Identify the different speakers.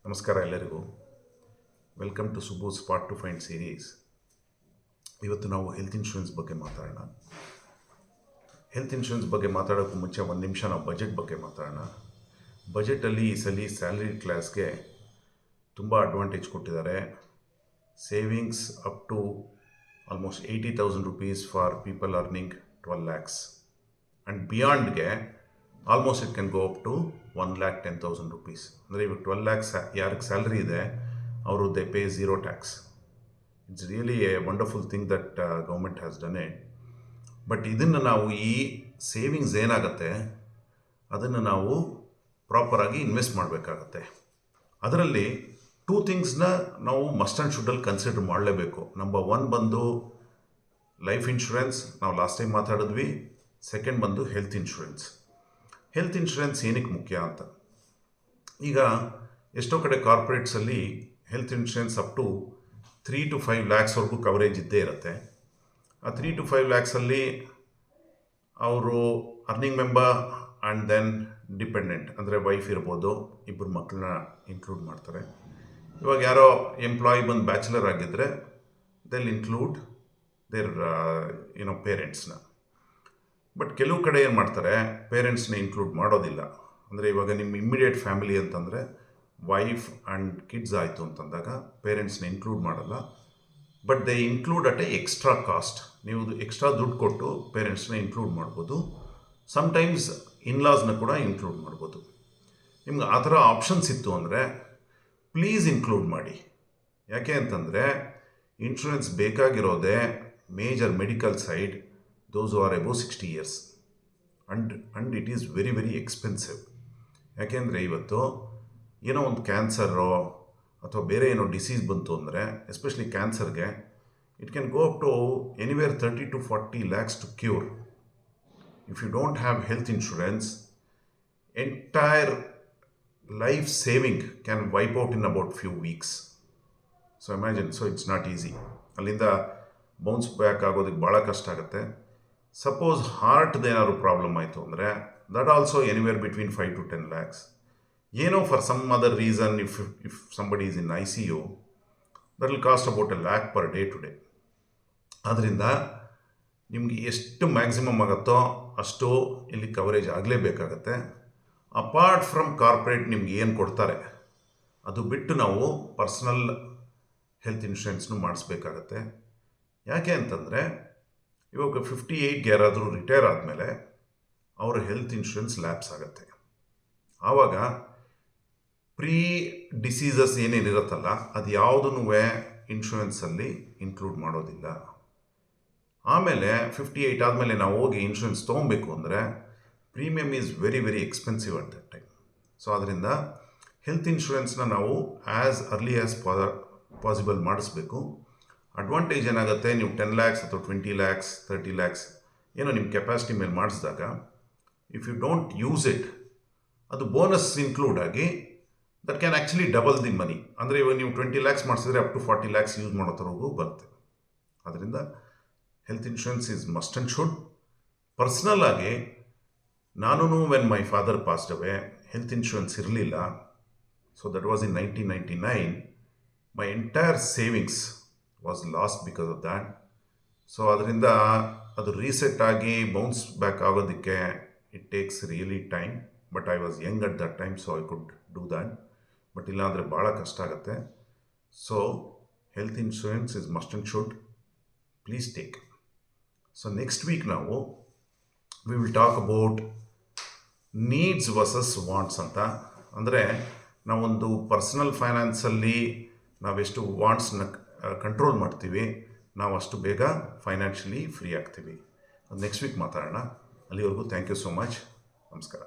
Speaker 1: ನಮಸ್ಕಾರ ಎಲ್ಲರಿಗೂ. Welcome to ಸುಬೂಸ್ ಸ್ಪಾಟ್ ಟು ಫೈಂಡ್ ಸೀರೀಸ್. ಇವತ್ತು ನಾವು ಹೆಲ್ತ್ ಇನ್ಶೂರೆನ್ಸ್ ಬಗ್ಗೆ ಮಾತಾಡೋಣ. ಹೆಲ್ತ್ ಇನ್ಶೂರೆನ್ಸ್ ಬಗ್ಗೆ ಮಾತಾಡೋಕ್ಕೂ ಮುಂಚೆ ಒಂದು ನಿಮಿಷ ನಾವು ಬಜೆಟ್ ಬಗ್ಗೆ ಮಾತಾಡೋಣ. ಬಜೆಟಲ್ಲಿ ಈ ಸಲ ಸ್ಯಾಲರಿ ಕ್ಲಾಸ್ಗೆ ತುಂಬ ಅಡ್ವಾಂಟೇಜ್ ಕೊಟ್ಟಿದ್ದಾರೆ. Savings up to almost 80,000 rupees for people earning 12 lakhs and ಬಿಯಾಂಡ್ಗೆ almost it can go up to 1,10,000 rupees. ಅಂದರೆ ಇವಾಗ 12 lakhs ಯಾರಿಗೆ ಸ್ಯಾಲ್ರಿ ಇದೆ ಅವರು they pay zero tax. It's really A wonderful thing that government has done it. But ಇದನ್ನು ನಾವು ಈ savings ಏನಾಗುತ್ತೆ ಅದನ್ನು ನಾವು ಪ್ರಾಪರಾಗಿ ಇನ್ವೆಸ್ಟ್ ಮಾಡಬೇಕಾಗತ್ತೆ. ಅದರಲ್ಲಿ 2 ಥಿಂಗ್ಸ್ನ ನಾವು ಮಸ್ಟ್ ಆ್ಯಂಡ್ ಶುಡ್ಡಲ್ಲಿ ಕನ್ಸಿಡರ್ ಮಾಡಲೇಬೇಕು. ನಂಬರ್ 1 ಬಂದು ಲೈಫ್ ಇನ್ಶೂರೆನ್ಸ್, ನಾವು ಲಾಸ್ಟ್ ಟೈಮ್ ಮಾತಾಡಿದ್ವಿ. ಸೆಕೆಂಡ್ ಬಂದು ಹೆಲ್ತ್ ಇನ್ಶೂರೆನ್ಸ್. ಹೆಲ್ತ್ ಇನ್ಶೂರೆನ್ಸ್ ಏನಕ್ಕೆ ಮುಖ್ಯ ಅಂತ, ಈಗ ಎಷ್ಟೋ ಕಡೆ ಕಾರ್ಪೊರೇಟ್ಸಲ್ಲಿ health insurance up to 3 to 5 lakhsವರೆಗೂ ಕವರೇಜ್ ಇದ್ದೇ ಇರುತ್ತೆ. ಆ 3 to 5 lakhsಲ್ಲಿ ಅವರು earning member and then dependent ಅಂದರೆ ವೈಫ್ ಇರ್ಬೋದು, ಇಬ್ಬರು ಮಕ್ಕಳನ್ನ ಇನ್ಕ್ಲೂಡ್ ಮಾಡ್ತಾರೆ. ಇವಾಗ ಯಾರೋ ಎಂಪ್ಲಾಯಿ ಬಂದು ಬ್ಯಾಚುಲರ್ ಆಗಿದ್ದರೆ ದೆಲ್ ಇನ್ಕ್ಲೂಡ್ ದೇರ್ ಪೇರೆಂಟ್ಸ್ನ. ಬಟ್ ಕೆಲವು ಕಡೆ ಏನು ಮಾಡ್ತಾರೆ, ಪೇರೆಂಟ್ಸ್ನ ಇನ್ಕ್ಲೂಡ್ ಮಾಡೋದಿಲ್ಲ. ಅಂದರೆ ಇವಾಗ ನಿಮ್ಮ ಇಮ್ಮಿಡಿಯೇಟ್ ಫ್ಯಾಮಿಲಿ ಅಂತಂದರೆ ವೈಫ್ ಆ್ಯಂಡ್ ಕಿಡ್ಸ್ ಆಯಿತು ಅಂತಂದಾಗ ಪೇರೆಂಟ್ಸ್ನ ಇನ್ಕ್ಲೂಡ್ ಮಾಡಲ್ಲ. But they include at A extra cost. ನೀವು ಎಕ್ಸ್ಟ್ರಾ ದುಡ್ಡು ಕೊಟ್ಟು ಪೇರೆಂಟ್ಸ್ನ ಇನ್ಕ್ಲೂಡ್ ಮಾಡ್ಬೋದು. ಸಮ್ಟೈಮ್ಸ್ ಇನ್ಲಾಸ್ನ ಕೂಡ ಇನ್ಕ್ಲೂಡ್ ಮಾಡ್ಬೋದು. ನಿಮ್ಗೆ ಆ ಥರ ಆಪ್ಷನ್ಸ್ ಇತ್ತು ಅಂದರೆ ಪ್ಲೀಸ್ ಇನ್ಕ್ಲೂಡ್ ಮಾಡಿ. ಯಾಕೆ ಅಂತಂದರೆ ಇನ್ಶೂರೆನ್ಸ್ ಬೇಕಾಗಿರೋದೇ major medical side, those who are above 60 years and it is very very expensive. ಯಾಕೆಂದರೆ ಇವತ್ತು ಏನೋ ಒಂದು ಕ್ಯಾನ್ಸರೋ ಅಥವಾ ಬೇರೆ ಏನೋ ಡಿಸೀಸ್ ಬಂತು ಅಂದರೆ, ಎಸ್ಪೆಷಲಿ ಕ್ಯಾನ್ಸರ್ಗೆ it can go up to anywhere 30 to 40 lakhs to cure. If you don't have health insurance, entire life saving can wipe out in about few weeks. So imagine, so it's not easy. ಅಲ್ಲಿಂದ bounce back ಆಗೋದಕ್ಕೆ ಭಾಳ ಕಷ್ಟ ಆಗುತ್ತೆ. Suppose ಹಾರ್ಟ್ದೇನಾದ್ರು problem ಆಯಿತು ಅಂದರೆ that also anywhere between 5 to 10 lakhs. ಏನೋ for some other reason if somebody is in ICU, that will cost about $1 lakh per day today. ಆದ್ದರಿಂದ ನಿಮಗೆ ಎಷ್ಟು ಮ್ಯಾಕ್ಸಿಮಮ್ ಆಗುತ್ತೋ ಅಷ್ಟು ಇಲ್ಲಿ ಕವರೇಜ್ ಆಗಲೇಬೇಕಾಗತ್ತೆ. ಅಪಾರ್ಟ್ ಫ್ರಮ್ ಕಾರ್ಪೊರೇಟ್ ನಿಮ್ಗೆ ಏನು ಕೊಡ್ತಾರೆ ಅದು ಬಿಟ್ಟು ನಾವು ಪರ್ಸ್ನಲ್ ಹೆಲ್ತ್ ಇನ್ಶೂರೆನ್ಸ್ನು ಮಾಡಿಸ್ಬೇಕಾಗತ್ತೆ. ಯಾಕೆ ಅಂತಂದರೆ ಇವಾಗ 58ಗೆ ಯಾರಾದರೂ ರಿಟೈರ್ ಆದಮೇಲೆ ಅವರ ಹೆಲ್ತ್ ಇನ್ಶೂರೆನ್ಸ್ ಲ್ಯಾಪ್ಸ್ ಆಗುತ್ತೆ. ಆವಾಗ ಪ್ರೀ ಡಿಸೀಸಸ್ ಏನೇನಿರುತ್ತಲ್ಲ ಅದು ಯಾವುದೂ ಇನ್ಶೂರೆನ್ಸಲ್ಲಿ ಇನ್ಕ್ಲೂಡ್ ಮಾಡೋದಿಲ್ಲ. ಆಮೇಲೆ 58 ಆದಮೇಲೆ ನಾವು ಹೋಗಿ ಇನ್ಶೂರೆನ್ಸ್ ತೊಗೊಬೇಕು ಅಂದರೆ premium is very very expensive at that time. So ಅದರಿಂದ ಹೆಲ್ತ್ ಇನ್ಶೂರೆನ್ಸ್ನ ನಾವು ಆ್ಯಸ್ ಅರ್ಲಿ ಆ್ಯಸ್ ಪಾಸಿಬಲ್ ಮಾಡಿಸ್ಬೇಕು. ಅಡ್ವಾಂಟೇಜ್ ಏನಾಗುತ್ತೆ, ನೀವು 10 lakhs ಅಥವಾ 20 lakhs 30 lakhs ಏನೋ ನಿಮ್ಮ ಕೆಪಾಸಿಟಿ ಮೇಲೆ ಮಾಡಿಸಿದಾಗ if you don't use it, ಅದು ಬೋನಸ್ ಇನ್ಕ್ಲೂಡ್ ಆಗಿ that can actually double the money. ಅಂದರೆ ಇವಾಗ ನೀವು 20 lakhs ಮಾಡಿಸಿದ್ರೆ ಅಪ್ ಟು 40 lakhs ಯೂಸ್ ಮಾಡೋ ಥರವೂ ಬರುತ್ತೆ. ಅದರಿಂದ health insurance is must and should. Personal ಆಗಿ ನಾನು when my father passed away health insurance ಇರಲಿಲ್ಲ. So that was in 1999. My entire savings was lost because of that. So ಅದರಿಂದ ಅದು reset ಆಗಿ ಬೌನ್ಸ್ ಬ್ಯಾಕ್ ಆಗೋದಕ್ಕೆ it takes really time. But I was young at that time, so I could do that. But ಇಲ್ಲಾಂದರೆ ಭಾಳ ಕಷ್ಟ ಆಗುತ್ತೆ. So health insurance is must and should. Please take. So next week ನಾವು we will talk about needs versus wants ಅಂತ. ಅಂದರೆ ನಾವೊಂದು personal ಫೈನಾನ್ಸಲ್ಲಿ ನಾವೆಷ್ಟು ವಾಂಟ್ಸ್ನ control ಮಾಡ್ತೀವಿ, ನಾವು ಅಷ್ಟು ಬೇಗ ಫೈನಾನ್ಷಿಯಲಿ ಫ್ರೀ ಆಗ್ತೀವಿ. ಅದು ನೆಕ್ಸ್ಟ್ ವೀಕ್ ಮಾತಾಡೋಣ. ಅಲ್ಲಿವರೆಗೂ ಥ್ಯಾಂಕ್ ಯು ಸೋ ಮಚ್. ನಮಸ್ಕಾರ.